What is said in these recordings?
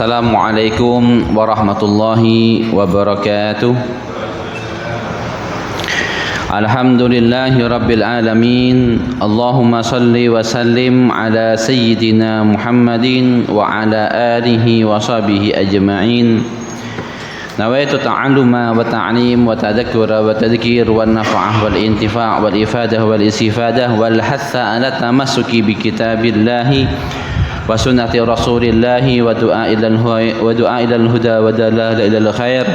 Assalamualaikum warahmatullahi wabarakatuh. Alhamdulillahi rabbil alamin. Allahumma salli wa sallim ala sayyidina Muhammadin wa ala alihi wa sahbihi ajma'in. Nawaitu ta'alluma wa ta'lim wa tadhakkura wa tadhkir wa naf'ah wal intifa' wal ifadah wal istifadah wal hatha ala tamassuki bi kitabillahi wa sunnati rasulillahi wa du'a ilal huda wa dalal ilal khair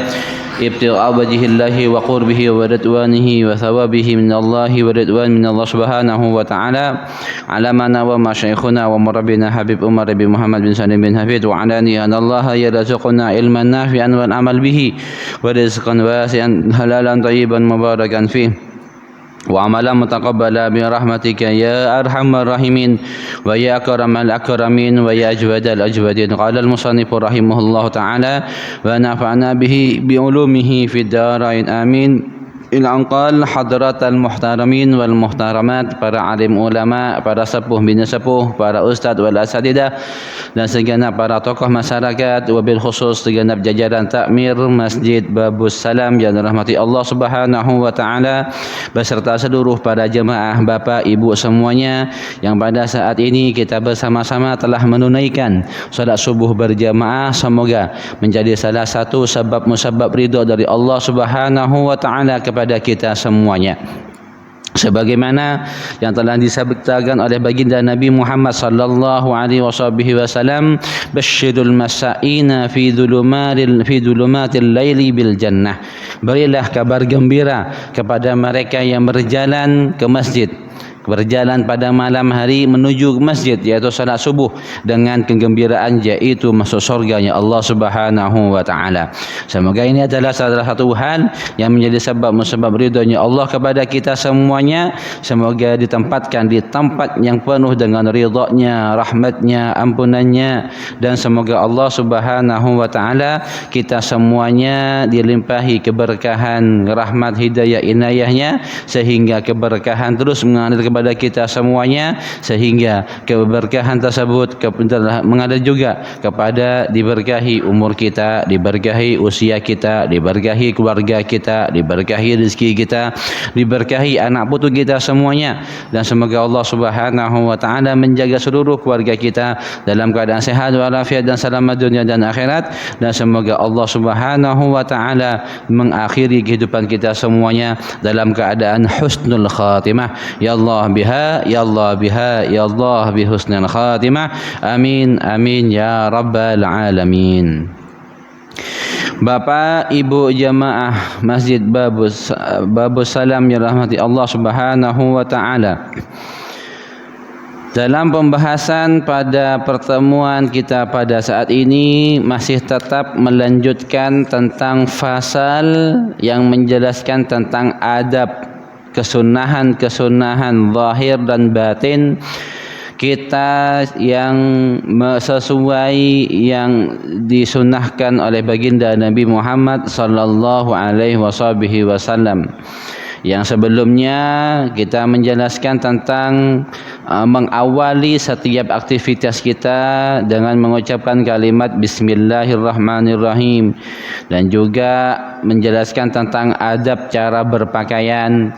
ibtigha wajhillahi wa qurbihi wa ridwanihi wa thawabihi minallahi wa ridwan minallah subhanahu wa ta'ala ala mana wa masyayikhuna wa murabbina Habib Umar bin Muhammad bin Salim bin Hafid wa alani anallaha yarzuquna ilman nafi'an wal amal bihi wa rizqan wasi'an halalan tayyiban mubarakan fihi wa amalan mutaqabbala bi rahmatika ya arhamar rahimin wa ya akramal akramin wa ya ajwadal ajwadin. Qala al musannif rahimahullahu taala wa nafa'na bihi bi ulumihi fid darain amin. Ila anqal hadratal muhtaramin wal muhtaramat, para alim ulama, para sepuh bin sepuh, para ustaz wal asatidah dan segenap para tokoh masyarakat, wabil khusus segenap jajaran takmir Masjid Babus Salam yang dirahmati Allah Subhanahu wa taala, beserta seluruh para jemaah bapak ibu semuanya yang pada saat ini kita bersama-sama telah menunaikan salat subuh berjamaah. Semoga menjadi salah satu sebab musabab ridha dari Allah Subhanahu wa taala kepada kita semuanya, sebagaimana yang telah disabdakan oleh baginda Nabi Muhammad sallallahu alaihi wasallam, basyirul masaina fi dhulumatil laili bil jannah. Berilah kabar gembira kepada mereka yang berjalan ke masjid, berjalan pada malam hari menuju ke masjid, yaitu salat subuh, dengan kegembiraan yaitu masuk surganya Allah Subhanahu wa taala. Semoga ini adalah salah satu hal yang menjadi sebab musabab ridhonya Allah kepada kita semuanya. Semoga ditempatkan di tempat yang penuh dengan ridhonya, rahmatnya, ampunannya, dan semoga Allah Subhanahu wa taala kita semuanya dilimpahi keberkahan, rahmat, hidayah, inayahnya, sehingga keberkahan terus mengalir kepada kita semuanya, sehingga keberkahan tersebut mengalir juga kepada diberkahi umur kita, diberkahi usia kita, diberkahi keluarga kita, diberkahi rezeki kita, diberkahi anak putu kita semuanya. Dan semoga Allah Subhanahu wa taala menjaga seluruh keluarga kita dalam keadaan sehat walafiat dan selamat dunia dan akhirat. Dan semoga Allah Subhanahu wa taala mengakhiri kehidupan kita semuanya dalam keadaan husnul khatimah. Ya Allah biha, ya Allah biha, ya Allah bihusnul khatimah. Amin amin ya rabbal alamin. Bapak Ibu jamaah Masjid Babus Salam yang rahmati Allah Subhanahu wa taala, dalam pembahasan pada pertemuan kita pada saat ini masih tetap melanjutkan tentang fasal yang menjelaskan tentang adab, kesunahan zahir dan batin kita yang sesuai yang disunahkan oleh baginda Nabi Muhammad sallallahu alaihi wasallam. Yang sebelumnya kita menjelaskan tentang mengawali setiap aktivitas kita dengan mengucapkan kalimat Bismillahirrahmanirrahim, dan juga menjelaskan tentang adab cara berpakaian.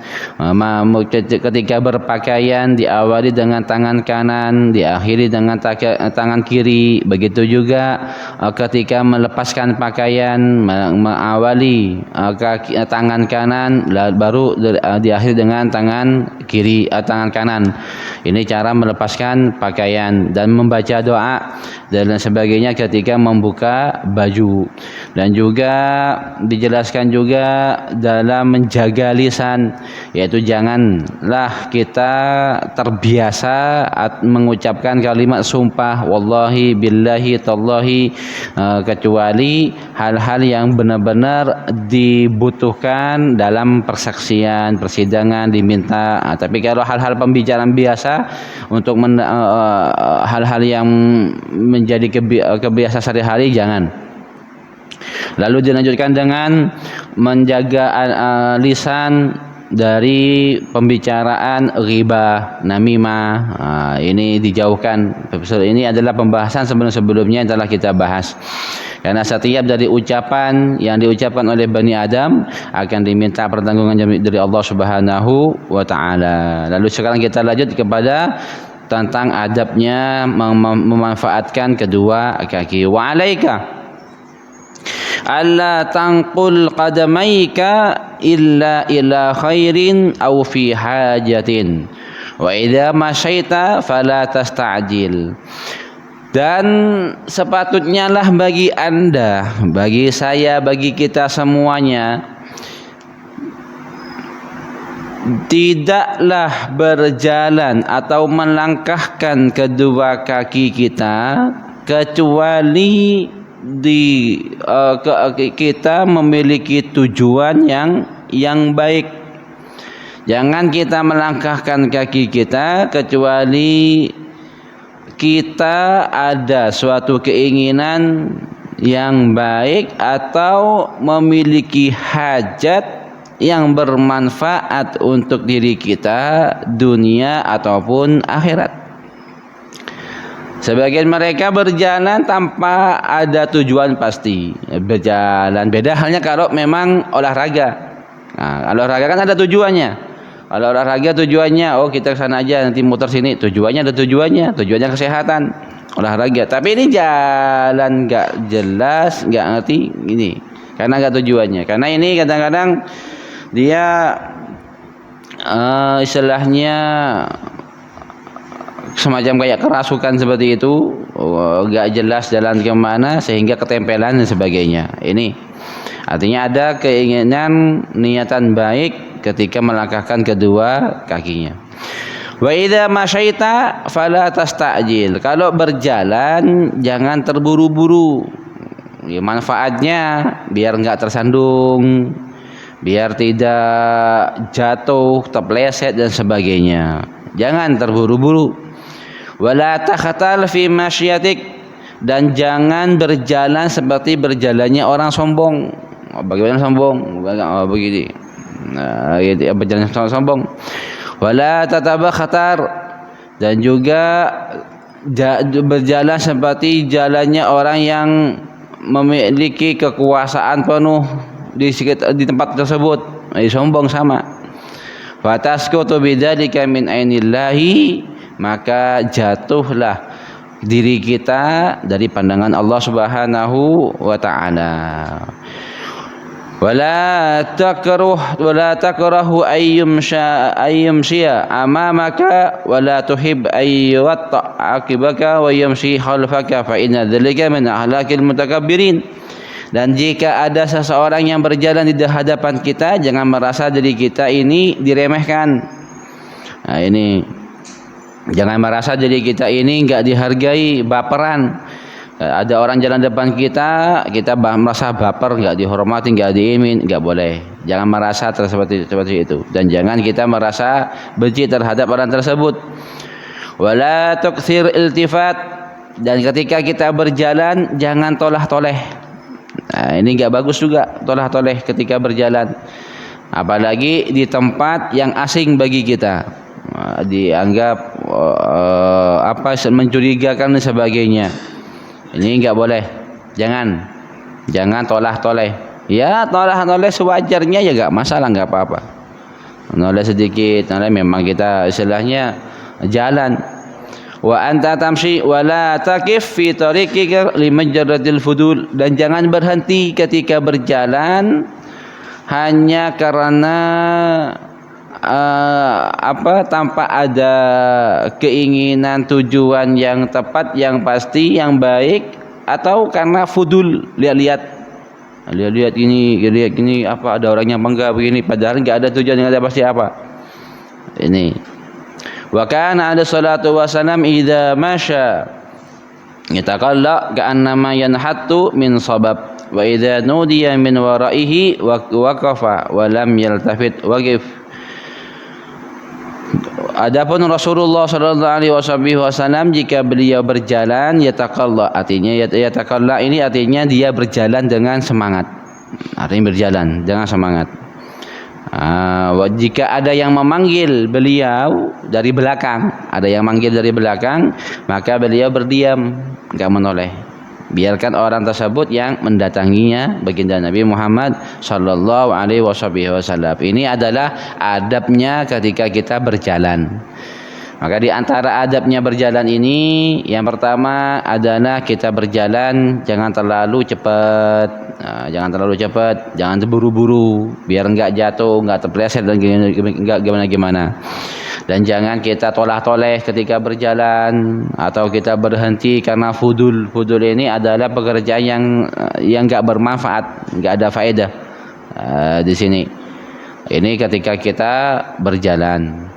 Ketika berpakaian diawali dengan tangan kanan, diakhiri dengan tangan kiri. Begitu juga ketika melepaskan pakaian, mengawali tangan kanan baru diakhiri dengan tangan kiri, tangan kanan. Ini cara melepaskan pakaian dan membaca doa dan sebagainya ketika membuka baju. Dan juga dijelaskan juga dalam menjaga lisan, yaitu janganlah kita terbiasa mengucapkan kalimat sumpah wallahi billahi tallahi, kecuali hal-hal yang benar-benar dibutuhkan dalam persaksian, persidangan diminta. Tapi kalau hal-hal pembicaraan biasa untuk hal-hal yang menjadi kebiasaan sehari-hari jangan. Lalu dilanjutkan dengan menjaga lisan dari pembicaraan riba, namimah. Ini dijauhkan. Ini adalah pembahasan sebelum-sebelumnya telah kita bahas. Karena setiap dari ucapan yang diucapkan oleh Bani Adam akan diminta pertanggungan dari Allah Subhanahu wa taala. Lalu sekarang kita lanjut kepada tentang adabnya memanfaatkan kedua kaki. Wa alaika alla tanqul qadamaika illa ila khairin aw fi hajatin wa idza masyaita fala tasta'jil. Dan sepatutnya lah bagi Anda, bagi saya, bagi kita semuanya, tidaklah berjalan atau melangkahkan kedua kaki kita kecuali kita memiliki tujuan yang baik. Jangan kita melangkahkan kaki kita kecuali kita ada suatu keinginan yang baik atau memiliki hajat yang bermanfaat untuk diri kita, dunia ataupun akhirat. Sebagian mereka berjalan tanpa ada tujuan pasti. Berjalan, beda halnya kalau memang olahraga. Nah, olahraga kan ada tujuannya. Kalau olahraga tujuannya, oh kita ke sana aja, nanti muter sini. Tujuannya ada tujuannya kesehatan. Olahraga. Tapi ini jalan nggak jelas, nggak ngerti ini. Karena nggak tujuannya. Karena ini kadang-kadang dia istilahnya semacam kayak kerasukan seperti itu, nggak jelas jalan kemana sehingga ketempelan dan sebagainya. Ini artinya ada keinginan niatan baik ketika melangkahkan kedua kakinya. Wa idza masyaita fala tasta'jil. Kalau berjalan jangan terburu-buru. Ya, manfaatnya biar nggak tersandung, biar tidak jatuh, terpeleset dan sebagainya. Jangan terburu-buru. Wala takhtal fi masyatik, dan jangan berjalan seperti berjalannya orang sombong. Bagaimana sombong? Begini. Nah, berjalan sombong. Wala tatabakhtar, dan juga berjalan seperti jalannya orang yang memiliki kekuasaan penuh di tempat tersebut. Sombong sama. Fatasqutu bidzalika min ainillahi, maka jatuhlah diri kita dari pandangan Allah Subhanahu wa taala. Wala takrahu ayyumshiya amamaka wala tuhib ayyatta akibaka wa yamshi khalfaka fa inna dzalika min ahlakil mutakabbirin. Dan jika ada seseorang yang berjalan di hadapan kita, jangan merasa diri kita ini diremehkan. Nah, ini jangan merasa diri kita ini enggak dihargai, baperan. Ada orang jalan depan kita merasa baper, enggak dihormati, enggak diimin, enggak boleh. Jangan merasa seperti itu. Dan jangan kita merasa benci terhadap orang tersebut. Wala tukthir iltifat, dan ketika kita berjalan jangan tolah-toleh. Nah, ini enggak bagus juga tolah-toleh ketika berjalan. Apalagi di tempat yang asing bagi kita. Dianggap mencurigakan dan sebagainya. Ini enggak boleh. Jangan tolah-toleh. Ya, tolah-toleh sewajarnya ya enggak masalah, enggak apa-apa. Noleh sedikit, noleh memang kita istilahnya jalan. Wa anta tamshi wa la taqif fi tariqika limajarradil fudul, dan jangan berhenti ketika berjalan hanya karena tanpa ada keinginan tujuan yang tepat, yang pasti, yang baik, atau karena fudul, lihat gini apa ada orang yang bangga begini padahal enggak ada tujuan, yang ada pasti apa. Ini wa kana ada salatu wasalam idza masya yataqalla ka'annama yanhattu min sabab wa idza nudiya min waraihi waqafa wa lam yaltafit waqif. Adapun Rasulullah sallallahu alaihi wasallam jika beliau berjalan yataqalla, artinya yataqalla ini artinya dia berjalan dengan semangat. Artinya berjalan dengan semangat. Jika ada yang memanggil beliau dari belakang, maka beliau berdiam, enggak menoleh. Biarkan orang tersebut yang mendatanginya, baginda Nabi Muhammad sallallahu alaihi wasallam. Ini adalah adabnya ketika kita berjalan. Maka di antara adabnya berjalan ini, yang pertama adalah kita berjalan jangan terlalu cepat. Jangan terburu-buru, biar enggak jatuh, enggak terpeleset dan enggak gimana-gimana. Dan jangan kita tolah-toleh ketika berjalan atau kita berhenti karena fudul. Fudul ini adalah pekerjaan yang enggak bermanfaat, enggak ada faedah di sini. Ini ketika kita berjalan.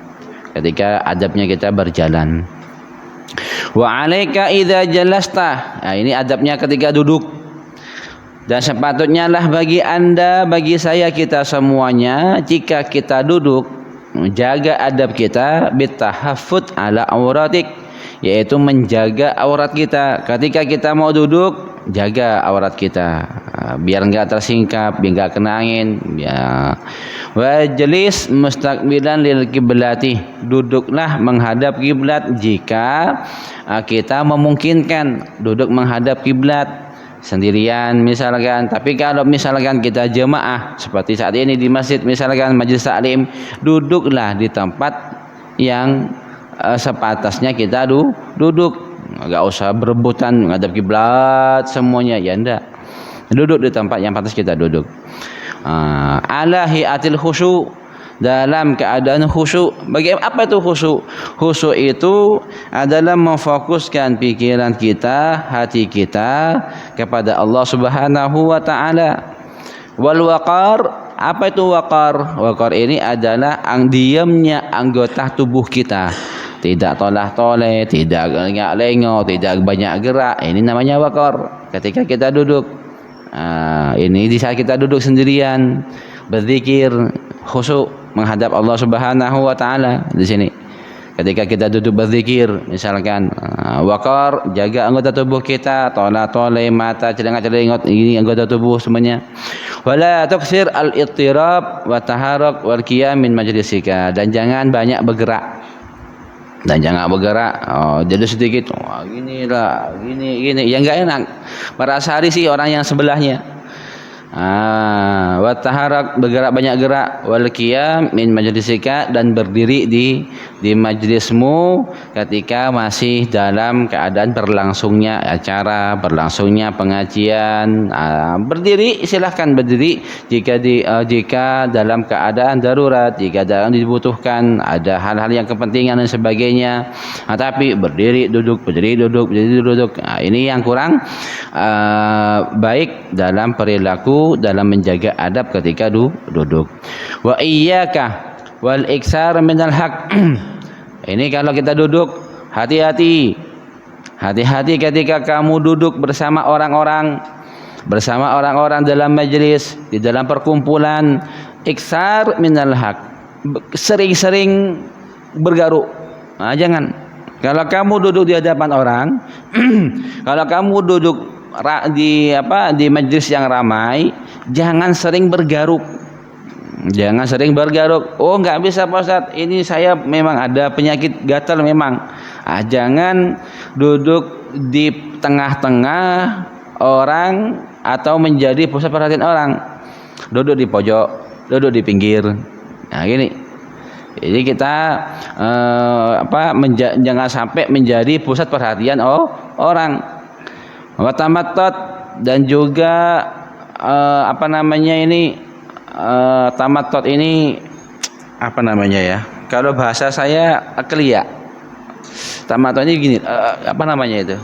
Ketika adabnya kita berjalan. Wa 'alaika idza jalasta. Nah, ini adabnya ketika duduk. Dan sepatutnya lah bagi Anda, bagi saya, kita semuanya, jika kita duduk, jaga adab kita bitahaffut ala auratik, yaitu menjaga aurat kita. Ketika kita mau duduk, jaga aurat kita, biar enggak tersingkap, biar enggak kena angin. Wajlis mustaqbilan lil kiblati, duduklah menghadap kiblat jika kita memungkinkan duduk menghadap kiblat sendirian misalkan. Tapi kalau misalkan kita jemaah seperti saat ini di masjid, misalkan majelis taklim, duduklah di tempat yang sepatasnya kita duduk. Enggak usah berebutan menghadap kiblat semuanya, ya enggak. Duduk di tempat yang pantas kita duduk. Ala hiatil khusyuk, dalam keadaan khusyuk. Bagaimana apa itu khusyuk? Khusyuk itu adalah memfokuskan pikiran kita, hati kita kepada Allah Subhanahu wa taala. Wal waqar, apa itu waqar? Waqar ini adalah diamnya anggota tubuh kita. Tidak tolah-toleh, tidak lengok-lengok, tidak banyak gerak. Ini namanya waqar. Ketika kita duduk, ini di saat kita duduk sendirian, berzikir, khusyuk menghadap Allah Subhanahu wa taala di sini. Ketika kita duduk berzikir, misalkan waqar, jaga anggota tubuh kita, tolah-toleh, mata, celengak-celengok, ini anggota tubuh semuanya. Wala tuksir al-ittirab wa taharuk wal qiyam min majlisika, dan jangan banyak bergerak. Jadi sedikit gini, yang enggak enak. Merasa risih orang yang sebelahnya. Wa taharak, bergerak, banyak gerak. Wal qiyam min majlisika, dan berdiri di majlismu ketika masih dalam keadaan berlangsungnya acara, berlangsungnya pengajian. Berdiri, silahkan berdiri jika dalam keadaan darurat, jika dalam dibutuhkan ada hal-hal yang kepentingan dan sebagainya. Tapi berdiri duduk. Ini yang kurang baik dalam perilaku, dalam menjaga adab ketika duduk. Wa iyyaka wal iksar minal haq. Ini kalau kita duduk, hati-hati ketika kamu duduk bersama orang-orang dalam majelis, di dalam perkumpulan. Iksar minal haq, sering-sering bergaruk. Jangan. Kalau kamu duduk di hadapan orang, kalau kamu duduk di majelis yang ramai, jangan sering bergaruk. Oh, enggak bisa Pak Ustaz, ini saya memang ada penyakit gatal memang. Jangan duduk di tengah-tengah orang atau menjadi pusat perhatian orang. Duduk di pojok, duduk di pinggir. Gini. Jadi kita jangan sampai menjadi pusat perhatian orang. Watamattot, dan juga tamattot ini apa namanya ya? Kalau bahasa saya akliya. Tamattot ini gini, apa namanya itu?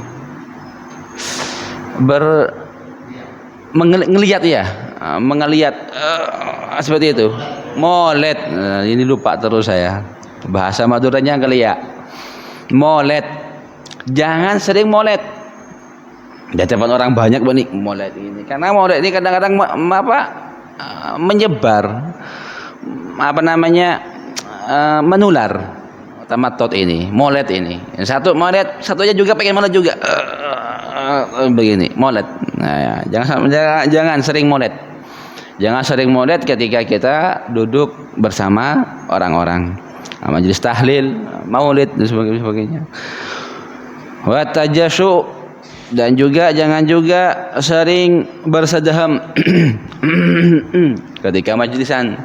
Mengeliat ya, mengeliat seperti itu. Molet, ini lupa terus saya. Bahasa Maduranya keliat. Molet, jangan sering molet. Di depan orang banyak molet ini. Karena molet ini kadang-kadang menyebar, menular. Tamattot ini, molet ini. Yang satu molet, satunya juga pengen molet juga. Begini, molet. Jangan sering molet. Jangan sering maulid ketika kita duduk bersama orang-orang. Majelis tahlil, maulid dan sebagainya. Wa tajassu, dan juga jangan juga sering bersedaham ketika majlisan.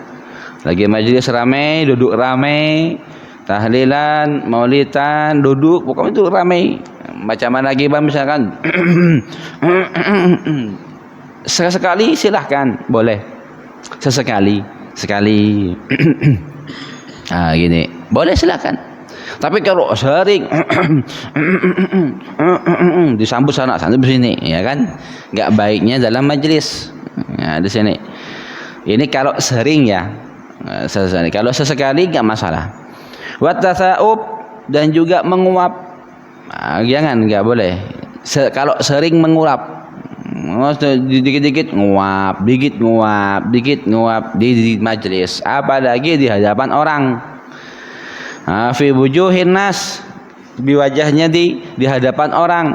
Lagi majlis ramai, duduk ramai, tahlilan, maulidan, duduk, pokoknya itu ramai. Macam mana lagi bang misalkan sesekali silahkan, boleh sekali gini boleh silahkan. Tapi kalau sering disambut sana sini, ya kan, nggak baiknya dalam majlis. Nah, di sini ini kalau sering ya, kalau sesekali nggak masalah. Wat tasa'ub, dan juga menguap, jangan, nggak boleh. Kalau sering menguap, dikit-dikit nguap, dikit nguap di majlis, apalagi di hadapan orang. Fi wujuhin nas, di wajahnya di hadapan orang.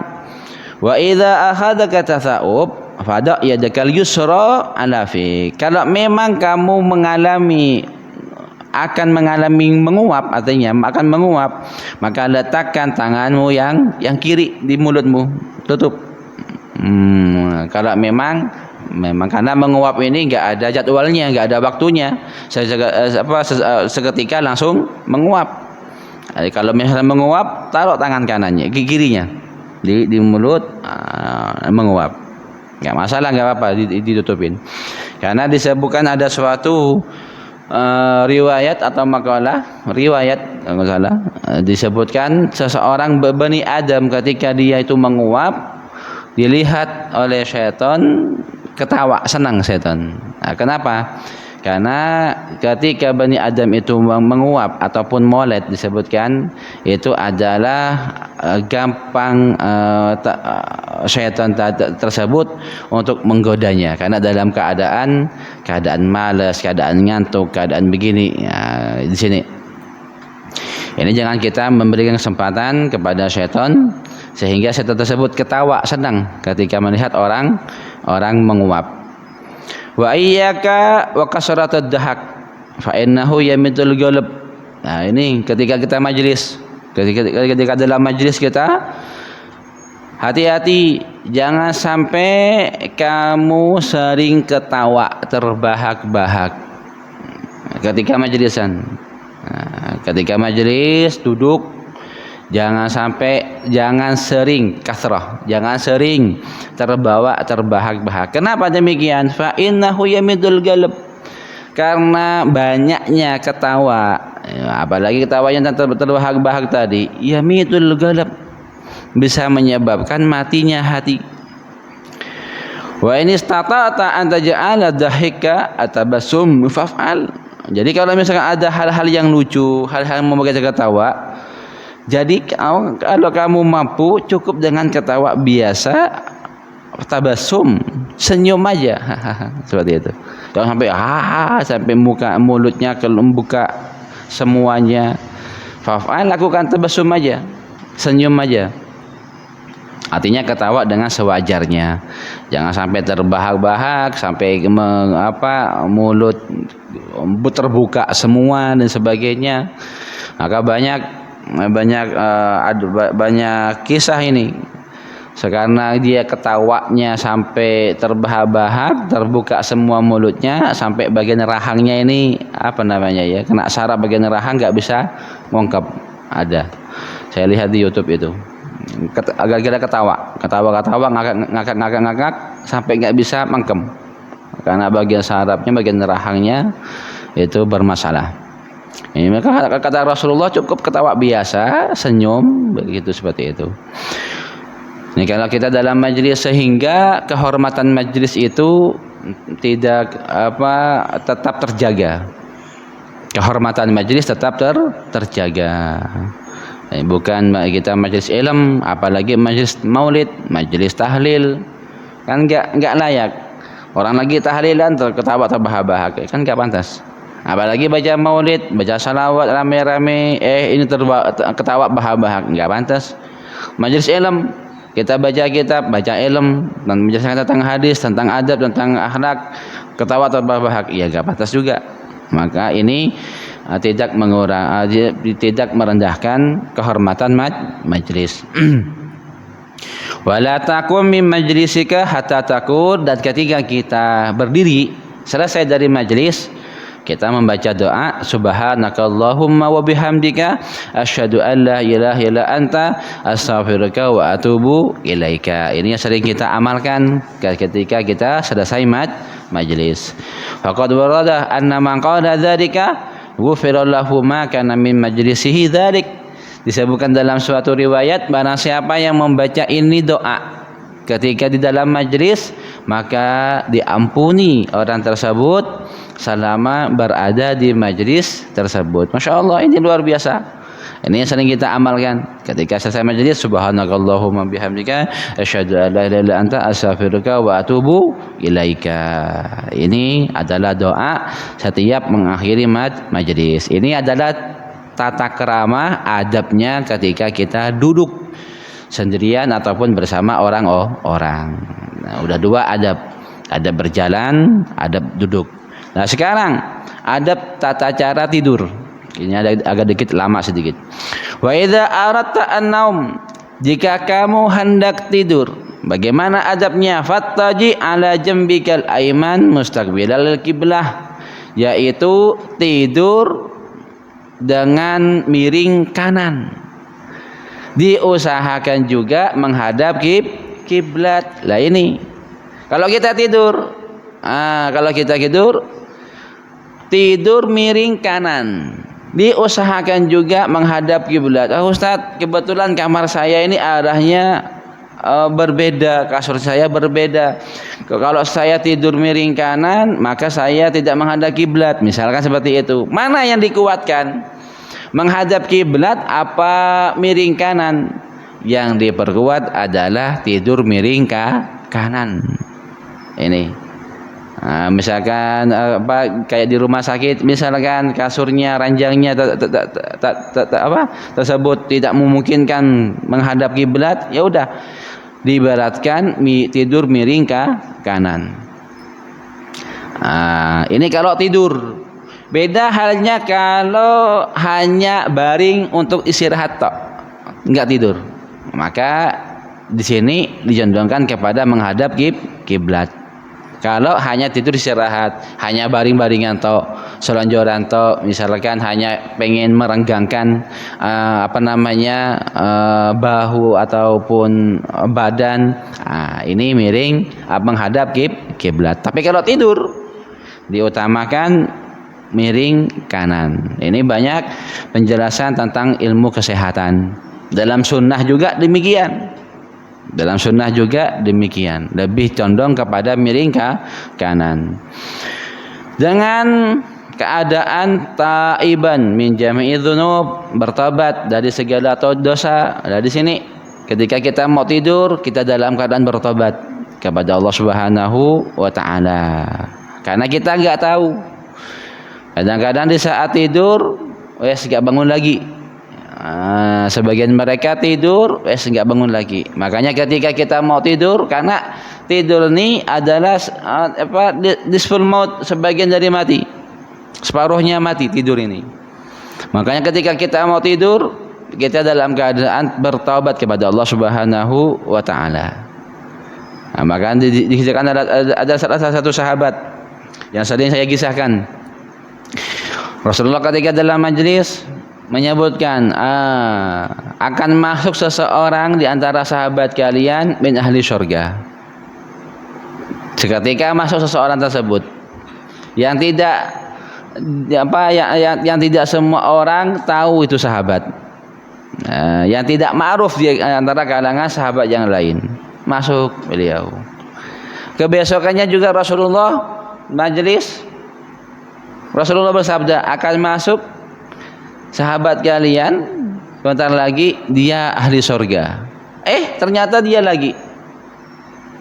Wa idza akhadaka tasa'ub fada yadakal yusra ala fi. Kalau memang kamu akan mengalami menguap, artinya akan menguap, maka letakkan tanganmu yang kiri di mulutmu, tutup. Kalau memang karena menguap ini nggak ada jadwalnya, nggak ada waktunya, seketika langsung menguap. Kalau misalnya menguap, taruh tangan kanannya, kirinya di mulut, menguap, nggak masalah, nggak apa-apa, ditutupin. Karena disebutkan ada suatu riwayat atau makalah, riwayat kalau salah, disebutkan seseorang Bani Adam ketika dia itu menguap, dilihat oleh syaitan, ketawa, senang syaitan. Nah, kenapa? Karena ketika Bani Adam itu menguap ataupun maulid, disebutkan itu adalah gampang syaitan tersebut untuk menggodanya, karena dalam keadaan malas, keadaan ngantuk, keadaan begini. Ya, di sini ini jangan kita memberikan kesempatan kepada syaitan sehingga syaitan tersebut ketawa, senang ketika melihat orang menguap. Wa iyyaka wa kasratad dahak fa innahu yamitul qalb. Nah, ini ketika kita majlis, ketika dalam majlis kita, hati-hati, jangan sampai kamu sering ketawa terbahak-bahak ketika majlisan. Nah, ketika majlis duduk, jangan sering kasrah, jangan sering terbawa terbahak-bahak. Kenapa demikian? Fa innahu yamidul qalb, karena banyaknya ketawa, apalagi ketawanya terbahak-bahak tadi, yamidul qalb, bisa menyebabkan matinya hati. Wa in istata'ta an taj'ala dhahika atabassum faf'al. Jadi kalau misalkan ada hal-hal yang lucu, hal-hal yang membuat ketawa, jadi kalau kamu mampu, cukup dengan ketawa biasa, tabasum, senyum aja, seperti itu. Jangan sampai mulutnya kelembuka semuanya. Faf'al, lakukan tabasum aja, senyum aja. Artinya ketawa dengan sewajarnya, jangan sampai terbahak-bahak, sampai mulut terbuka semua dan sebagainya. Maka banyak kisah ini, karena dia ketawanya sampai terbahak-bahak, terbuka semua mulutnya, sampai bagian rahangnya ini kena saraf bagian rahang, nggak bisa ngungkap. Ada, saya lihat di YouTube itu, agak-agak ketawa ngakak sampai nggak bisa mangkem, karena bagian sarafnya, bagian rahangnya itu bermasalah. Ini maka kata Rasulullah, cukup ketawa biasa, senyum, begitu, seperti itu. Ini kalau kita dalam majlis, sehingga kehormatan majlis itu tetap terjaga. Kehormatan majlis tetap terjaga. Bukan kita majlis ilm, apalagi majlis maulid, majlis tahlil, kan enggak layak. Orang lagi tahlilan ketawa terbahak-bahak, kan enggak pantas. Apalagi baca maulid, baca salawat rame-rame, ini ketawa bahak-bahak, enggak pantas. Majlis ilm, kita baca kitab, baca ilm, dan menjelaskan tentang hadis, tentang adab, tentang akhlak, ketawa terbahak-bahak, ya enggak pantas juga. Maka ini tidak merendahkan kehormatan majlis. Wala taqum min majlisika hatta taqul, dan ketika kita berdiri selesai dari majlis, kita membaca doa subhanakallahumma wa bihamdika asyhadu an la ilaha illa anta astaghfiruka wa atubu ilaika. Ini yang sering kita amalkan ketika kita selesai majlis. Faqad warada anna man qala dzalika ghufira lahu ma kana min majlisihi dzalik. Disebutkan dalam suatu riwayat, barang siapa yang membaca ini doa ketika di dalam majlis, maka diampuni orang tersebut selama berada di majlis tersebut. Masya Allah, ini luar biasa. Ini yang sering kita amalkan ketika selesai majlis, subhanakallahumma bihamdika asyhadu an la ilaha illa anta astaghfiruka wa atubu ilaika. Ini adalah doa setiap mengakhiri majlis. Ini adalah tata krama adabnya ketika kita duduk sendirian ataupun bersama orang-orang. Nah, udah dua adab. Adab berjalan, adab duduk. Nah, sekarang adab tata cara tidur. Ini agak dikit lama sedikit. Wa idza aradta an-naum, jika kamu hendak tidur, bagaimana adabnya? Fattaji ala jambikal aiman mustaqbilal qiblah, yaitu tidur dengan miring kanan. Diusahakan juga menghadap kiblat. Lah ini kalau kita tidur, tidur miring kanan, diusahakan juga menghadap kiblat. Ustadz, kebetulan kamar saya ini arahnya berbeda, kasur saya berbeda. Kalau saya tidur miring kanan, maka saya tidak menghadap kiblat. Misalkan seperti itu. Mana yang dikuatkan? Menghadap kiblat apa miring kanan? Yang diperkuat adalah tidur miring kanan. Ini. Nah, misalkan kayak di rumah sakit, misalkan kasurnya, ranjangnya tersebut tidak memungkinkan menghadap kiblat, ya udah diibaratkan tidur miring kanan. Nah, ini kalau tidur. Beda halnya kalau hanya baring untuk istirahat tok, enggak tidur. Maka di sini dijondongkan kepada menghadap kiblat. Kalau hanya tidur istirahat, hanya baring-baringan tok, selonjoran tok, misalkan hanya pengen merenggangkan bahu ataupun badan, ini miring menghadap kiblat. Tapi kalau tidur diutamakan miring kanan. Ini banyak penjelasan tentang ilmu kesehatan. Dalam sunnah juga demikian. Lebih condong kepada miring kanan. Dengan keadaan taiban min jami'i dzunub, bertobat dari segala dosa. Dari sini ketika kita mau tidur, kita dalam keadaan bertobat kepada Allah Subhanahu wa taala. Karena kita enggak tahu. Kadang-kadang di saat tidur, enggak bangun lagi. Sebagian mereka tidur, enggak bangun lagi. Makanya ketika kita mau tidur, karena tidur ini adalah nisful maut, sebagian dari mati, separuhnya mati tidur ini. Makanya ketika kita mau tidur, kita dalam keadaan bertaubat kepada Allah Subhanahu wa taala. Nah, maka dikisahkan ada salah satu sahabat yang sering saya kisahkan. Rasulullah ketika dalam majlis menyebutkan akan masuk seseorang di antara sahabat kalian min ahli surga. Seketika masuk seseorang tersebut yang tidak yang tidak semua orang tahu itu sahabat, yang tidak ma'ruf di antara kalangan sahabat yang lain, masuk beliau. Kebesokannya juga Rasulullah majlis, Rasulullah bersabda akan masuk sahabat kalian bentar lagi dia ahli surga. Ternyata dia lagi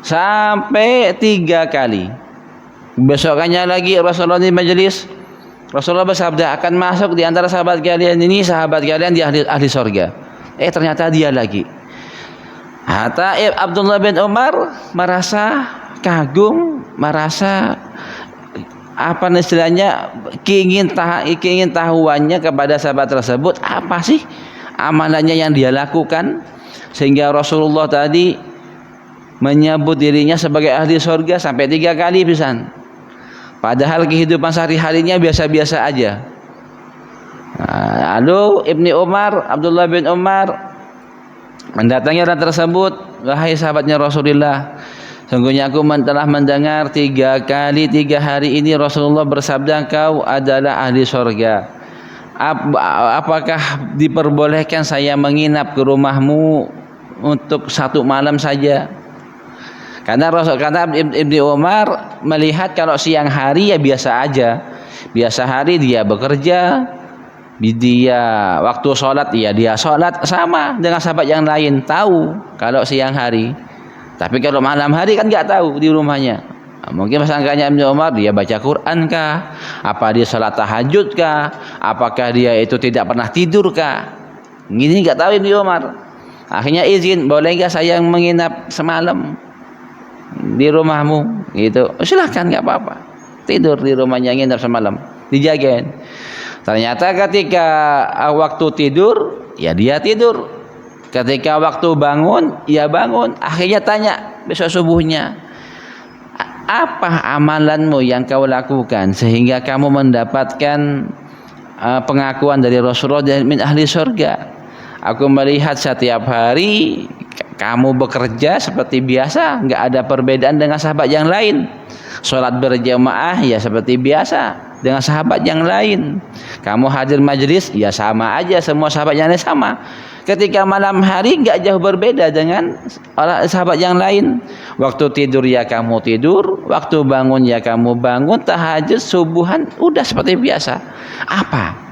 sampai 3 kali. Besokannya lagi Rasulullah di majelis, Rasulullah bersabda akan masuk di antara sahabat kalian ini, sahabat kalian dia ahli surga. Ternyata dia lagi. Hatta Abdullah bin Umar merasa kagum, merasa apa istilahnya, keingin tahuannya kepada sahabat tersebut, apa sih amalannya yang dia lakukan sehingga Rasulullah tadi menyebut dirinya sebagai ahli surga sampai 3 kali pisan. Padahal kehidupan sehari-harinya biasa-biasa aja. Lalu Abdullah bin Umar mendatangi orang tersebut, wahai sahabatnya Rasulullah, sungguhnya aku telah mendengar 3 kali 3 hari ini Rasulullah bersabda kau adalah ahli surga. Apakah diperbolehkan saya menginap ke rumahmu untuk 1 malam saja? Karena Ibnu Umar melihat kalau siang hari ya biasa aja. Biasa hari dia bekerja, dia waktu sholat ya dia sholat sama dengan sahabat yang lain, tahu kalau siang hari. Tapi kalau malam hari kan nggak tahu di rumahnya. Mungkin sangkanya Ibnu Umar dia baca Quran kah? Apa dia sholat tahajud kah? Apakah dia itu tidak pernah tidur kah? Ini nggak tahu Ibnu Umar. Akhirnya izin, boleh nggak saya menginap semalam di rumahmu? Gitu. Silahkan, nggak apa-apa. Tidur di rumahnya, nginap semalam, dijagain. Ternyata ketika waktu tidur, ya dia tidur. Ketika waktu bangun, ya bangun. Akhirnya tanya besok subuhnya, apa amalanmu yang kau lakukan sehingga kamu mendapatkan pengakuan dari Rasulullah dan min ahli surga? Aku melihat setiap hari kamu bekerja seperti biasa, nggak ada perbedaan dengan sahabat yang lain. Sholat berjamaah ya seperti biasa dengan sahabat yang lain. Kamu hadir majelis ya sama aja, semua sahabat yang lain sama. Ketika malam hari nggak jauh berbeda dengan sahabat yang lain. Waktu tidur ya kamu tidur, waktu bangun ya kamu bangun, tahajud, subuhan, udah seperti biasa. Apa?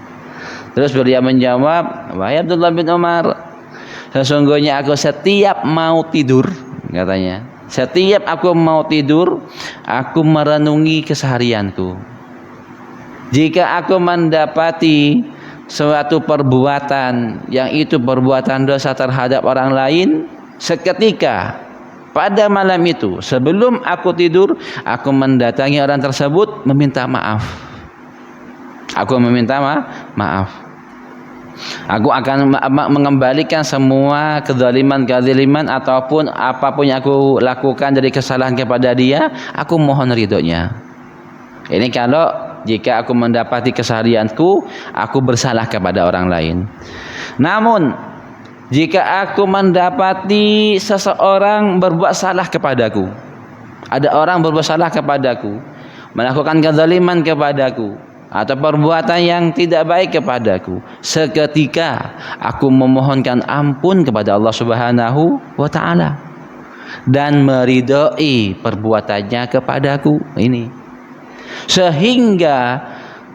Terus beliau menjawab, wahai Abdullah bin Umar, sesungguhnya aku setiap mau tidur, katanya, setiap aku mau tidur, aku merenungi keseharianku. Jika aku mendapati suatu perbuatan yang itu perbuatan dosa terhadap orang lain, seketika pada malam itu sebelum aku tidur, aku mendatangi orang tersebut meminta maaf. Aku meminta maaf. Aku akan mengembalikan semua kezaliman ataupun apapun yang aku lakukan dari kesalahan kepada dia, aku mohon ridhonya. Ini kalau jika aku mendapati keseharianku, aku bersalah kepada orang lain. Namun jika aku mendapati seseorang berbuat salah kepadaku, ada orang berbuat salah kepadaku, melakukan kezaliman kepadaku, atau perbuatan yang tidak baik kepadaku, seketika aku memohonkan ampun kepada Allah Subhanahu wa taala dan meridhoi perbuatannya kepadaku ini, sehingga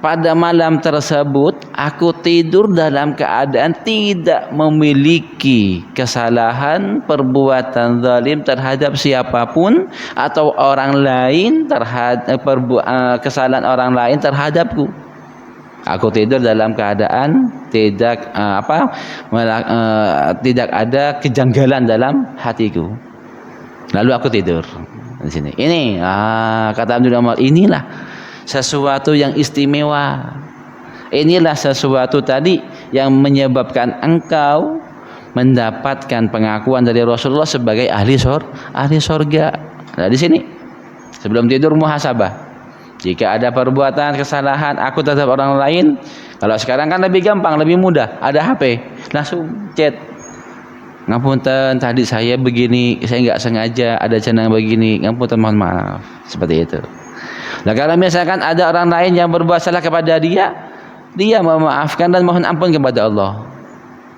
pada malam tersebut aku tidur dalam keadaan tidak memiliki kesalahan perbuatan zalim terhadap siapapun atau orang lain terhadap kesalahan orang lain terhadapku. Aku tidur dalam keadaan tidak tidak ada kejanggalan dalam hatiku. Lalu aku tidur di sini. Ini kata Abdullah Umar, inilah sesuatu yang istimewa. Inilah sesuatu tadi yang menyebabkan engkau mendapatkan pengakuan dari Rasulullah sebagai ahli surga. Nah, di sini sebelum tidur muhasabah. Jika ada perbuatan kesalahan aku terhadap orang lain, kalau sekarang kan lebih gampang, lebih mudah, ada HP, langsung chat. Ngapunten, tadi saya begini, saya nggak sengaja ada channel begini, ngapunten, mohon maaf. Seperti itu. Nah, kalau misalkan ada orang lain yang berbuat salah kepada dia memaafkan dan mohon ampun kepada Allah,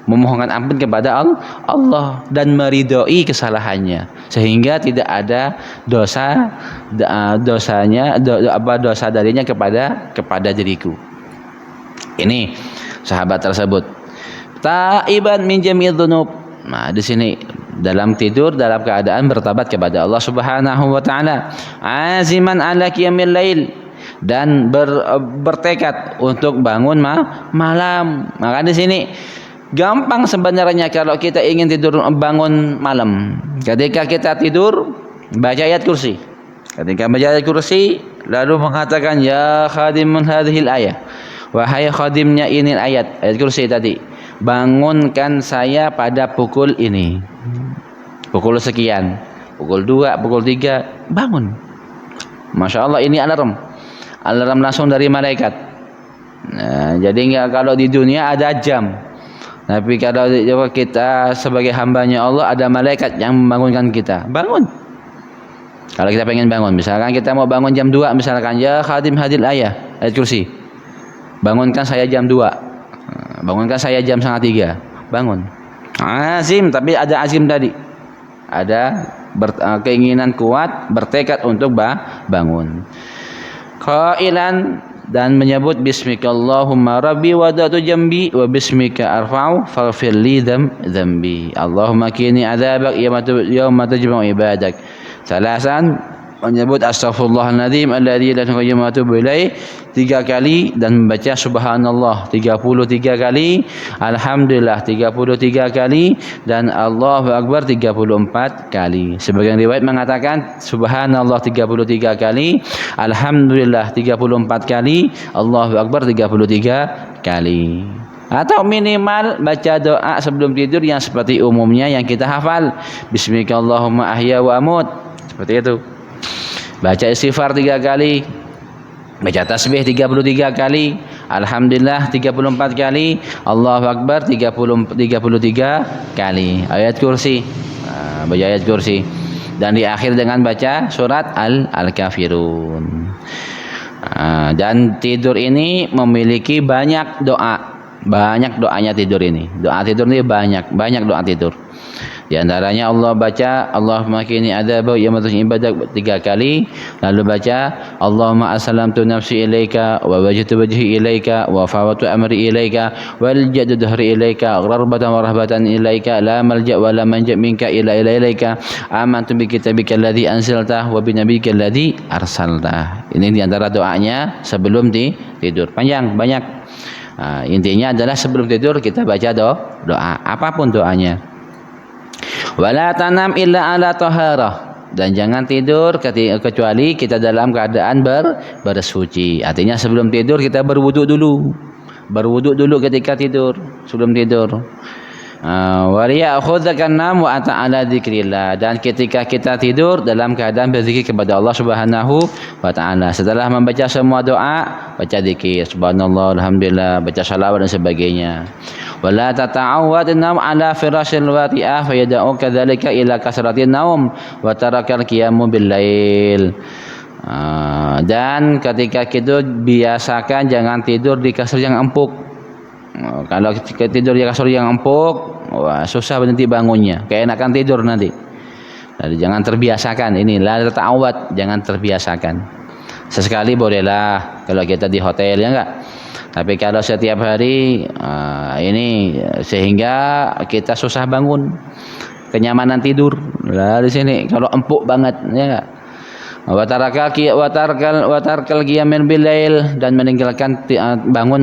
memohonkan ampun kepada Allah dan meridhoi kesalahannya, sehingga tidak ada dosa darinya kepada diriku. Ini sahabat tersebut. Taiban min jami'idz dzunub. Nah, di sini dalam tidur dalam keadaan bertobat kepada Allah Subhanahu wa taala, aziman ala qiyamil lail, dan bertekad untuk bangun malam. Maka di sini gampang sebenarnya kalau kita ingin tidur bangun malam. Ketika kita tidur baca ayat kursi. Ketika baca ayat kursi lalu mengatakan ya khadimun hadhil ayah, wahai khadimnya ini ayat kursi tadi, bangunkan saya pada pukul ini, pukul sekian, pukul 2, pukul 3, bangun. Masya Allah, ini alarm langsung dari malaikat. Nah, jadi enggak, kalau di dunia ada jam, tapi kalau kita sebagai hambanya Allah ada malaikat yang membangunkan kita. Bangun. Kalau kita pengen bangun, misalkan kita mau bangun jam 2, misalkan ya khadim hadil ayah ayat kursi, bangunkan saya jam 2, bangunkan saya jam 2:30, bangun. Azim, tapi ada azim tadi, ada keinginan kuat, bertekad untuk bangun. Qailan, dan menyebut bismika Allahumma rabbi wada'tu jambi wa bismika arfa'u faghfir li dzambi. Allahumma kini adzabak yauma tajma'u ibadak. Salasan, menyebut astaghfirullahaladzim alladzi la ilaha illa atubu ilaih 3 kali, dan membaca subhanallah 33 kali, alhamdulillah 33 kali, dan Allahu akbar 34 kali. Sebagian riwayat mengatakan subhanallah 33 kali, alhamdulillah 34 kali, Allahu akbar 33 kali. Atau minimal baca doa sebelum tidur yang seperti umumnya yang kita hafal, bismikallahumma ahya wa amut, seperti itu. Baca istighfar 3 kali, baca tasbih 33 kali, alhamdulillah 34 kali, Allahu akbar 33 kali. Ayat kursi, baca ayat kursi, dan di akhir dengan baca surat Al-Kafirun. Dan tidur ini memiliki banyak doa, banyak doanya tidur ini. Doa tidur ini banyak doa tidur. Di antaranya Allah baca Allahumma qini adzaba yaumil ibadak 3 kali, lalu baca Allahumma aslamtu nafsi ilaika wa wajhtu wajhi ilaika wa fawatu amri ilaika wal jaddu dhahri ilaika gharbatan wa rahbatan ilaika la malja wa la manja minka illa ilaika amantu bi kitabika alladhi anzalta wa bi nabiyyika alladhi arsalta. Ini di antara doanya sebelum tidur. Panjang, banyak. Intinya adalah sebelum tidur kita baca doa apapun doanya. Wala tanam illa ala taharah, dan jangan tidur kecuali kita dalam keadaan bersuci. Artinya sebelum tidur kita berwudu dulu ketika tidur, sebelum tidur. Wa ya'khudzakan nam wa ata ala dzikrillah, dan ketika kita tidur dalam keadaan berzikir kepada Allah Subhanahu wa taala. Setelah membaca semua doa, baca zikir subhanallah, alhamdulillah, baca salawat dan sebagainya. Wala tata'awwad nam ala firashil wati'ah fa yad'u kadzalika ila kasratin naum wa tarakal qiyamu bil lail. Dan ketika kita biasakan jangan tidur di kasur yang empuk. Kalau tidur di kasur yang empuk, wah, susah berhenti bangunnya, keenakan tidur nanti. Jadi jangan terbiasakan ini, la tata'awwad, jangan terbiasakan. Sesekali bolehlah kalau kita di hotel, ya enggak? Tapi kalau setiap hari ini sehingga kita susah bangun, kenyamanan tidur. Lah di sini kalau empuk banget, ya enggak? Watarkal qiyamil bilail, dan meninggalkan bangun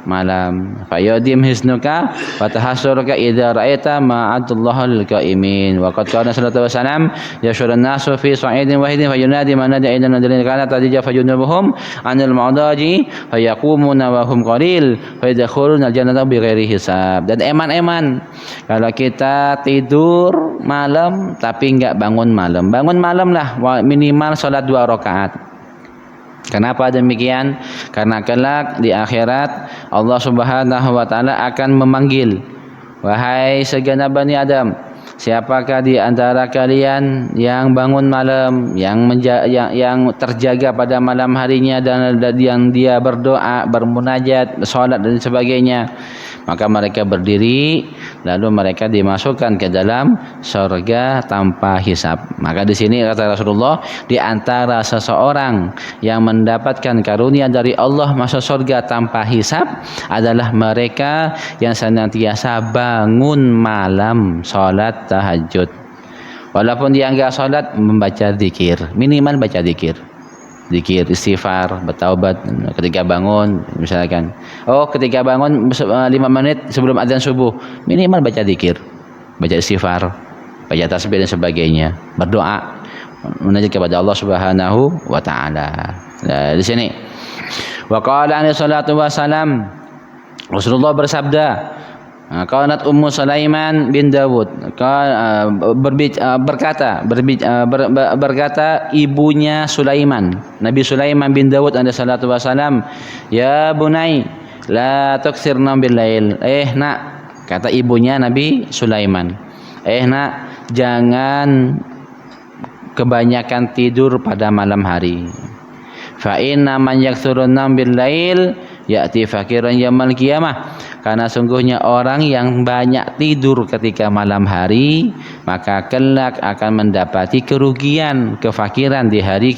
malam. Fayadim hisnuka wa tahassuruka idza ra'aita ma'adallahu lil qaimin. Wa qad kana sallallahu alaihi wasallam yashurun nasu fi sa'idin wahidin fayunadi man nada ila nadrin kana tadija fajunubuhum anil ma'daji fayaqumuna wa hum qalil fayadkhuluna al-jannata bighairi hisab. Dan eman-eman kalau kita tidur malam tapi enggak bangun malam. Bangun malam lah, minimal salat 2 rakaat. Kenapa demikian? Karena kelak di akhirat Allah Subhanahu wa taala akan memanggil, wahai segenap Bani Adam, siapakah di antara kalian yang bangun malam, yang terjaga pada malam harinya, dan yang dia berdoa, bermunajat, salat dan sebagainya. Maka mereka berdiri, lalu mereka dimasukkan ke dalam surga tanpa hisab. Maka di sini kata Rasulullah, di antara seseorang yang mendapatkan karunia dari Allah masuk surga tanpa hisab adalah mereka yang senantiasa bangun malam salat tahajud. Walaupun dia enggak salat, membaca zikir, minimal baca zikir. Zikir, istighfar, bertaubat ketika bangun, misalkan. Ketika bangun 5 menit sebelum azan subuh, minimal baca zikir, baca istighfar, baca tasbih dan sebagainya, berdoa, munajat kepada Allah Subhanahu wa taala. Nah, di sini. Wa qala alaihi salatu wasalam, Rasulullah bersabda, qalat Ummu Sulaiman bin Dawud, berkata ibunya Sulaiman, Nabi Sulaiman bin Dawud alaihi salatu wasalam, ya bunai la tukthirna bil lail. Nak, kata ibunya Nabi Sulaiman, nak, jangan kebanyakan tidur pada malam hari. Fa inna man yakthurun bil lail ya'ti fakiran yaumil qiyamah. Karena sungguhnya orang yang banyak tidur ketika malam hari, maka kelak akan mendapati kerugian, kefakiran di hari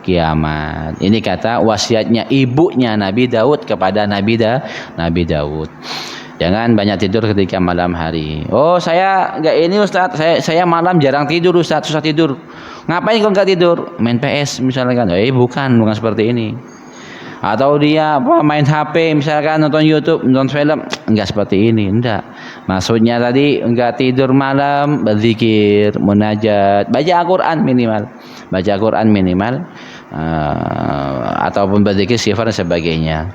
kiamat. Ini kata wasiatnya ibunya Nabi Daud kepada Nabi Daud. Jangan banyak tidur ketika malam hari. Oh, saya enggak ini Ustaz, saya malam jarang tidur Ustaz, susah tidur. Ngapain kok enggak tidur? Main PS misalkan. Bukan seperti ini. Atau dia main HP misalkan, nonton YouTube, nonton film, enggak seperti ini, enggak. Maksudnya tadi enggak tidur malam, berzikir, munajat, baca Al-Qur'an minimal. Baca Al-Qur'an minimal. Ataupun berzikir, istighfar dan sebagainya.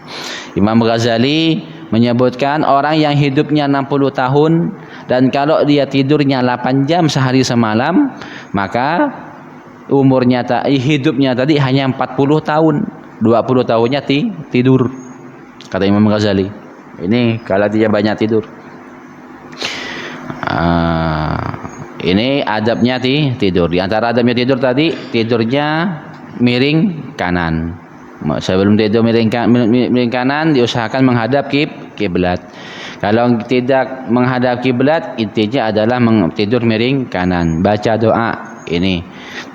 Imam Ghazali menyebutkan orang yang hidupnya 60 tahun dan kalau dia tidurnya 8 jam sehari semalam, maka hidupnya tadi hanya 40 tahun. 20 tahunnya tidur, kata Imam Ghazali. Ini kalau dia banyak tidur. Ini adabnya tidur. Di antara adabnya tidur tadi, tidurnya miring kanan. Sebelum tidur miring kanan, diusahakan menghadap kiblat. Kalau tidak menghadap kiblat, intinya adalah tidur miring kanan. Baca doa ini.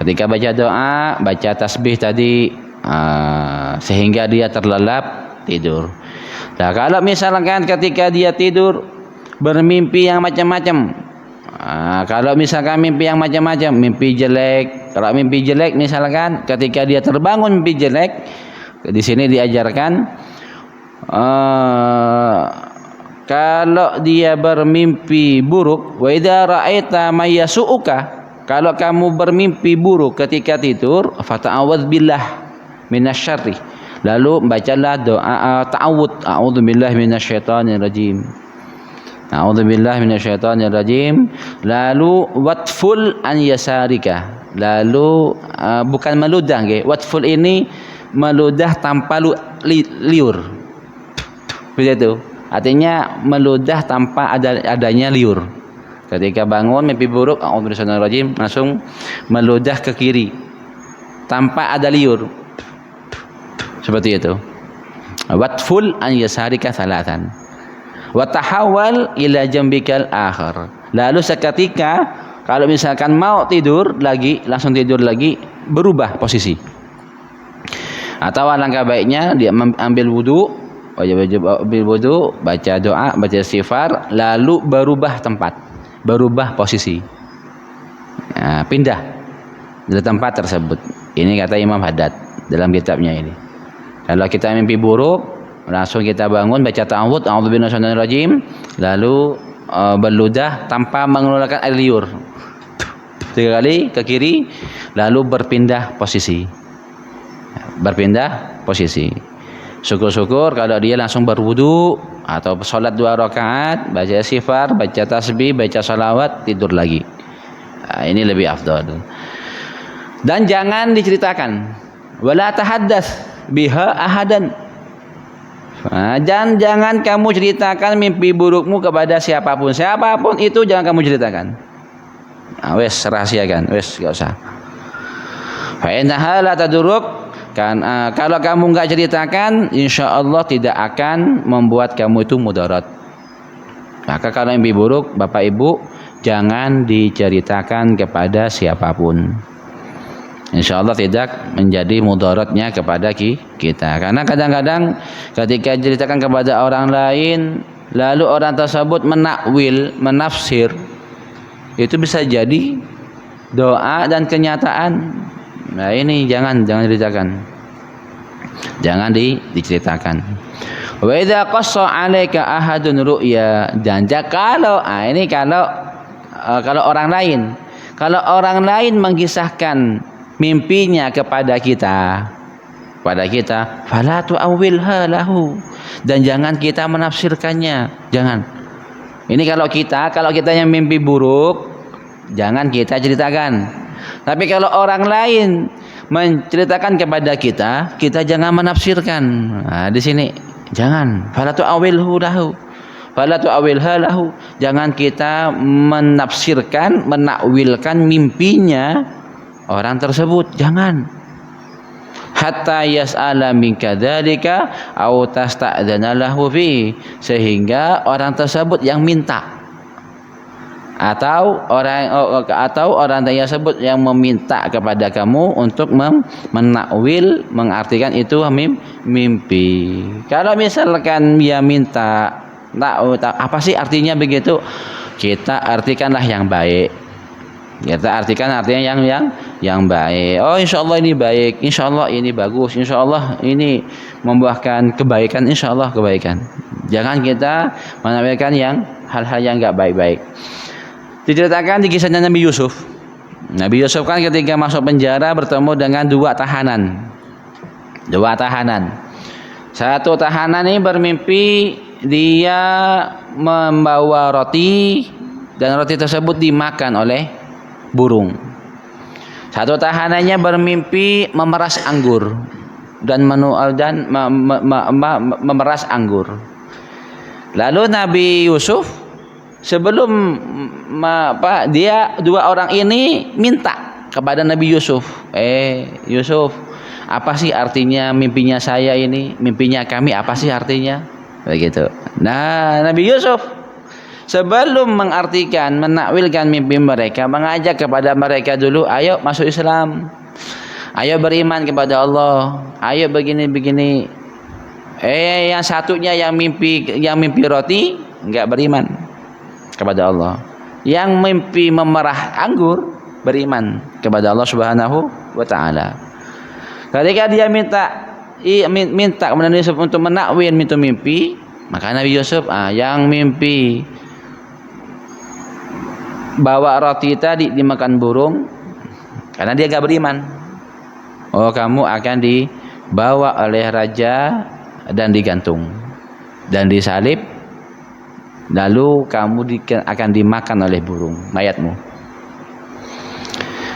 Ketika baca doa, baca tasbih tadi, sehingga dia terlelap tidur. Nah, kalau misalkan ketika dia tidur bermimpi yang macam-macam, kalau misalkan mimpi yang macam-macam, mimpi jelek, kalau mimpi jelek misalkan ketika dia terbangun mimpi jelek, di sini diajarkan kalau dia bermimpi buruk, wa idza ra'aita may yasu'uka, kalau kamu bermimpi buruk ketika tidur, fata'awwadz billah minasyarri, lalu bacalah doa ta'awud, a'udzubillahi minasyaitonir rajim, a'udzubillahi minasyaitonir rajim, lalu watful an yasarika, lalu bukan meludah nggih, watful ini meludah tanpa liur, begitu, artinya meludah tanpa adanya liur. Ketika bangun mimpi buruk, a'udzubillahi minasyaitonir rajim, langsung meludah ke kiri tanpa ada liur. Seperti itu. Watful an yasarika salatan. Wa tahawwal ila jambikal akhar. Lalu seketika kalau misalkan mau tidur lagi, langsung tidur lagi, berubah posisi. Atau alangkah baiknya dia ambil wudu, ambil wudu, baca doa, baca istighfar, lalu berubah tempat, berubah posisi. Nah, pindah dari tempat tersebut. Ini kata Imam Haddad dalam kitabnya ini. Kalau kita mimpi buruk, langsung kita bangun baca ta'awudz, a'udzubillahi minasyaitonir rajim, lalu berludah tanpa mengeluarkan air liur. 3 kali ke kiri, lalu berpindah posisi. Berpindah posisi. Syukur-syukur kalau dia langsung berwudu atau sholat 2 rakaat, baca istighfar, baca tasbih, baca salawat, tidur lagi. Nah, ini lebih afdal. Dan jangan diceritakan. Wala tahaddats biha ahadan. Jangan kamu ceritakan mimpi burukmu kepada siapapun. Siapapun itu jangan kamu ceritakan. Rahasiakan, enggak usah. Fa innaha la tadurruk, kan kalau kamu enggak ceritakan, insyaallah tidak akan membuat kamu itu mudarat. Maka kalau mimpi buruk, Bapak Ibu, jangan diceritakan kepada siapapun. InsyaAllah tidak menjadi mudaratnya kepada kita. Karena kadang-kadang ketika diceritakan kepada orang lain, lalu orang tersebut menakwil, menafsir, itu bisa jadi doa dan kenyataan. Nah, ini jangan diceritakan. Jangan diceritakan. Wa idza qassa 'alaika ahadun ru'ya, dan kalau orang lain, kalau orang lain mengisahkan mimpinya kepada kita, pada kita, fala tu'awwilha lahu, dan jangan kita menafsirkannya. Jangan. Ini kalau kita yang mimpi buruk, jangan kita ceritakan. Tapi kalau orang lain menceritakan kepada kita, kita jangan menafsirkan. Nah, di sini jangan. Fala tu'awwilhu lahu. Fala tu'awwilha lahu. Jangan kita menafsirkan, menakwilkan mimpinya orang tersebut. Jangan. Hatta yas'ala minka dzalika aw tasta'dzana lahu fi, sehingga orang tersebut yang minta atau orang tersebut yang meminta kepada kamu untuk menakwil, mengartikan itu mimpi. Kalau misalkan dia minta apa sih artinya begitu, kita artikanlah yang baik. Kita artikan artinya yang baik. Oh, insyaallah ini baik, insyaallah ini bagus, insyaallah ini membuahkan kebaikan, insyaallah kebaikan. Jangan kita menampilkan yang hal-hal yang enggak baik-baik. Diceritakan di kisahnya Nabi Yusuf. Nabi Yusuf kan ketika masuk penjara bertemu dengan dua tahanan. Satu tahanan ini bermimpi dia membawa roti dan roti tersebut dimakan oleh burung. Satu tahanannya bermimpi memeras anggur dan memeras anggur. Lalu Nabi Yusuf sebelum dia dua orang ini minta kepada Nabi Yusuf, Yusuf, apa sih artinya mimpinya saya ini? Mimpinya kami apa sih artinya? Begitu. Nah, Nabi Yusuf sebelum mengartikan, menakwilkan mimpi mereka, mengajak kepada mereka dulu, ayo masuk Islam, ayo beriman kepada Allah, ayo begini-begini. Yang satunya yang mimpi roti enggak beriman kepada Allah. Yang mimpi memerah anggur beriman kepada Allah Subhanahu wa taala. Ketika dia minta kepada Nabi Yusuf untuk menakwil itu mimpi, maka Nabi Yusuf yang mimpi bawa roti tadi dimakan burung, karena dia gak beriman. Oh, kamu akan dibawa oleh raja dan digantung dan disalib, lalu kamu akan dimakan oleh burung, mayatmu.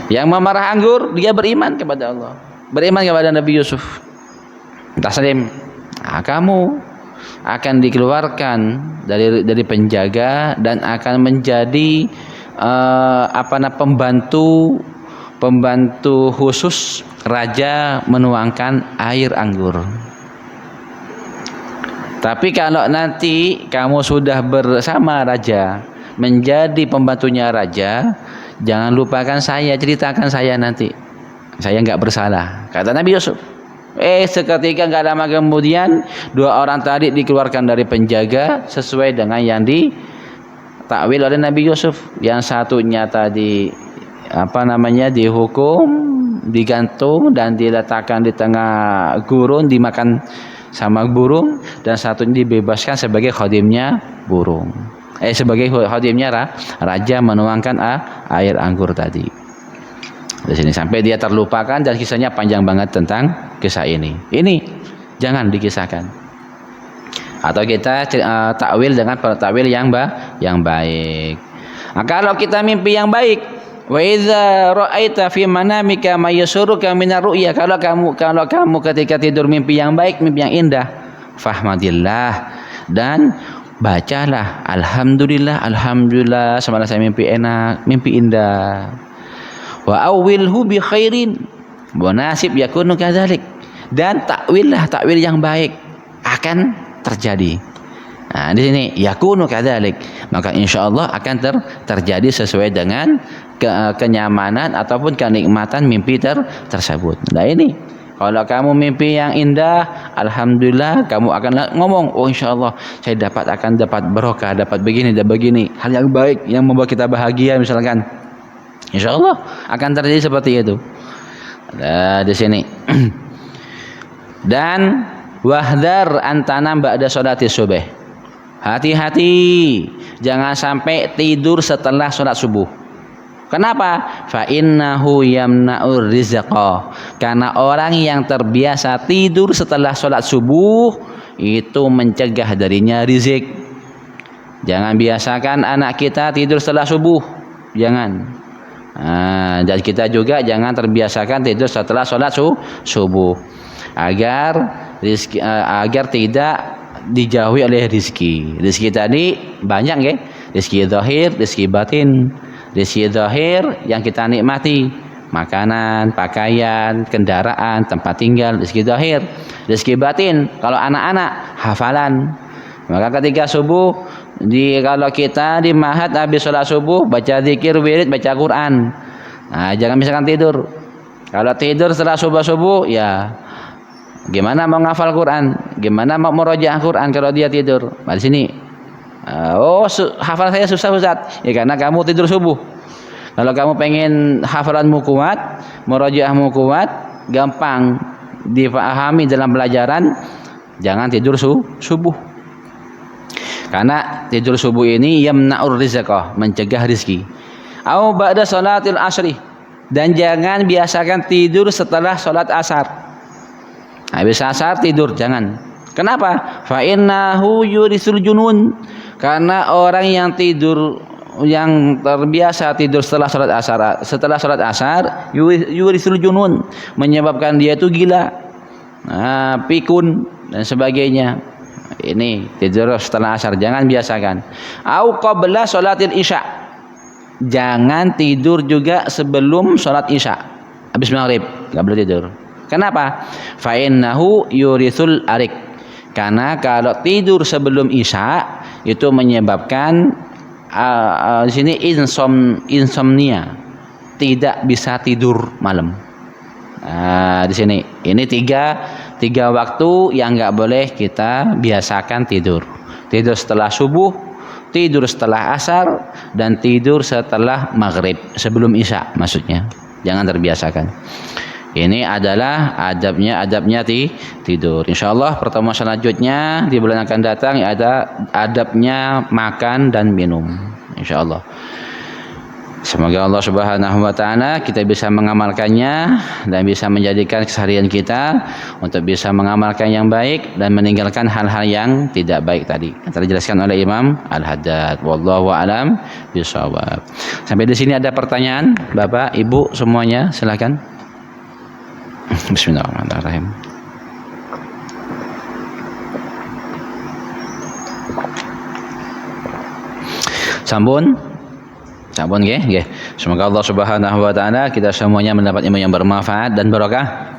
Yang memarah anggur, dia beriman kepada Allah, beriman kepada Nabi Yusuf. Taslim, kamu akan dikeluarkan dari penjaga dan akan menjadi pembantu khusus raja menuangkan air anggur. Tapi kalau nanti kamu sudah bersama raja, menjadi pembantunya raja, jangan lupakan saya, ceritakan saya nanti. Saya enggak bersalah, kata Nabi Yusuf. Seketika enggak lama kemudian dua orang tadi dikeluarkan dari penjaga sesuai dengan yang ditakwil oleh Nabi Yusuf. Yang satunya tadi dihukum, digantung dan diletakkan di tengah gurun, dimakan sama burung, dan satunya dibebaskan sebagai khadimnya burung. Sebagai khadimnya raja menuangkan air anggur tadi. Di sini sampai dia terlupakan dan kisahnya panjang banget tentang kisah ini. Ini jangan dikisahkan. Atau kita takwil dengan takwil yang baik. Nah, kalau kita mimpi yang baik, wa idza ra'aita fi manamika may yasuruka minar ru'ya, kalau kamu ketika tidur mimpi yang baik, mimpi yang indah, fahmadillah, dan bacalah alhamdulillah semalam saya mimpi enak, mimpi indah. Wa awwilhu bi khairin wa nasib yakunu kadzalik, dan takwil yang baik akan terjadi. Nah, di sini yakunu kadzalik, maka insyaallah akan terjadi sesuai dengan kenyamanan ataupun kenikmatan mimpi tersebut. Nah, ini kalau kamu mimpi yang indah, alhamdulillah, kamu akan ngomong, oh insyaallah saya akan dapat barokah, dapat begini dan begini, hal yang baik yang membuat kita bahagia misalkan. Insyaallah akan terjadi seperti itu. Nah, di sini. Dan wahdar antanam ba'da sholati subuh. Hati-hati, jangan sampai tidur setelah sholat subuh. Kenapa? Fa innahu yamna'ur rizqa. Karena orang yang terbiasa tidur setelah sholat subuh itu mencegah darinya rizq. Jangan biasakan anak kita tidur setelah subuh. Jangan. Dan kita juga jangan terbiasakan tidur setelah sholat subuh. Agar tidak dijauhi oleh rizki. Rizki tadi banyak ya. Rizki zahir, rizki batin. Rizki zahir yang kita nikmati, makanan, pakaian, kendaraan, tempat tinggal, rizki zahir. Rizki batin kalau anak-anak hafalan. Maka ketika subuh kalau kita di mahat habis sholat subuh baca zikir, wirid, baca Quran. Jangan misalkan tidur. Kalau tidur setelah subuh ya gimana mau ngafal Quran? Gimana mau murojaah Quran kalau dia tidur? Di sini. Hafal saya susah Ustaz. Ya karena kamu tidur subuh. Kalau kamu pengen hafalanmu kuat, murojaahmu kuat, gampang dipahami dalam pelajaran, jangan tidur subuh. Karena tidur subuh ini yamna'ur rizqah, mencegah rizki. Au ba'da salatil asri, dan jangan biasakan tidur setelah salat asar. Habis asar tidur jangan. Kenapa? Fa innahu yurisul junun. Karena orang yang tidur yang terbiasa tidur setelah salat asar yurisul junun, menyebabkan dia itu gila, pikun dan sebagainya. Ini tidur setelah asar jangan biasakan. Au qabla salatil isya. Jangan tidur juga sebelum salat isya. Habis maghrib enggak boleh tidur. Kenapa? Fa innahu yurisul arik. Karena kalau tidur sebelum isya itu menyebabkan di sini insomnia, tidak bisa tidur malam. Di sini ini tiga waktu yang nggak boleh kita biasakan tidur. Tidur setelah subuh, tidur setelah asar, dan tidur setelah maghrib sebelum isya maksudnya. Jangan terbiasakan. Ini adalah adabnya tidur. Insyaallah pertemuan selanjutnya di bulan akan datang ada adabnya makan dan minum. Insyaallah. Semoga Allah Subhanahu wa taala kita bisa mengamalkannya dan bisa menjadikan keseharian kita untuk bisa mengamalkan yang baik dan meninggalkan hal-hal yang tidak baik tadi. Yang telah dijelaskan oleh Imam Al-Haddad. Wallahu a'lam bishawab. Sampai di sini ada pertanyaan, Bapak, Ibu semuanya, silakan. Bismillahirrahmanirrahim. Sampun nggih. Semoga Allah Subhanahu wa taala kita semuanya mendapat ilmu yang bermanfaat dan barokah.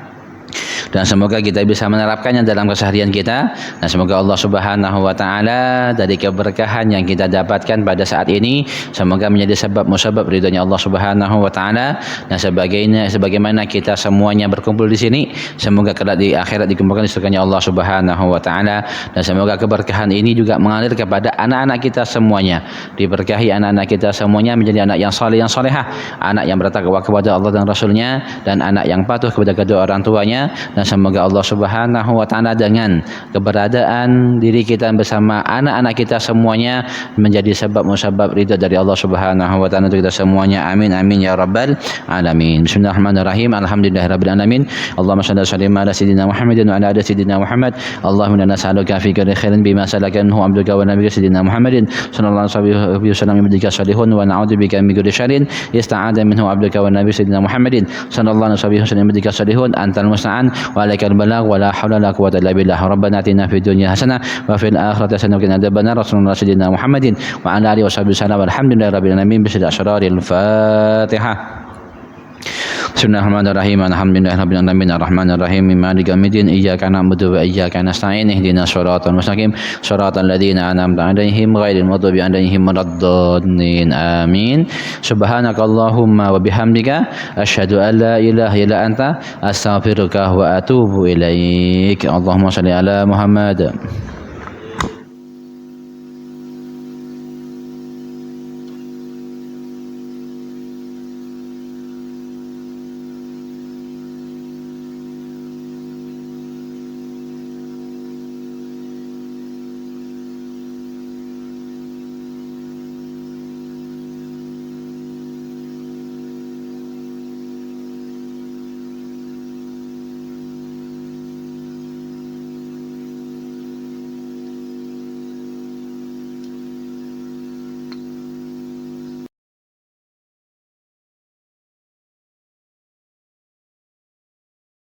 Dan semoga kita bisa menerapkannya dalam keseharian kita, dan semoga Allah Subhanahu wa taala dari keberkahan yang kita dapatkan pada saat ini semoga menjadi sebab musabab ridhonya Allah Subhanahu wa taala, dan sebagaimana kita semuanya berkumpul di sini semoga kelak di akhirat dikumpulkan di surganya Allah Subhanahu wa taala, dan semoga keberkahan ini juga mengalir kepada anak-anak kita semuanya, diberkahi anak-anak kita semuanya menjadi anak yang saleh yang salehah, anak yang bertakwa kepada Allah dan Rasulnya, dan anak yang patuh kepada kedua orang tuanya. Dan semoga Allah Subhanahu wa taala dengan keberadaan diri kita bersama anak-anak kita semuanya menjadi sebab musabab ridha dari Allah Subhanahu wa taala untuk kita semuanya. Amin amin ya rabbal alamin. Bismillahirrahmanirrahim. Alhamdulillahirabbil alamin. Allahumma shalli ala sayyidina Muhammadin wa ala ali sayyidina Muhammad. Allahumma inna nas'aluka fi kulli khairin bima salakanahu abduka wa nabiyyuka sayyidina Muhammadin sallallahu alaihi wasallam bidika salihun wa na'udzubika min kulli syarrin yasta'adha minhu abduka wa nabiyyuka sayyidina Muhammadin sallallahu alaihi wasallam bidika salihun antal musta'an wa alaikal balagh wa la haula la quwwata illa billah. Rabbana atina fid dunya hasanah wa fil akhirati hasanah wa qina adzabannar. Rasulullah sayyidina Muhammadin wa ala alihi washabihi wasallam. Alhamdulillahirabbil alamin. Bismillahirrahmanirrahim. Fatihah. Bismillahirrahmanirrahim. Alhamdulillahirabbil alamin. Arrahmanirrahim. Maliki yaumiddin. Iyyaka na'budu wa iyyaka nasta'in. Ihdinas shiratal mustaqim. Shiratal ladzina an'amta 'alaihim ghairil maghdubi 'alaihim waladdallin. Amin. Subhanakallahumma wa bihamdika asyhadu an la ilaha illa anta astaghfiruka wa atubu ilaik. Allahumma shalli ala Muhammad.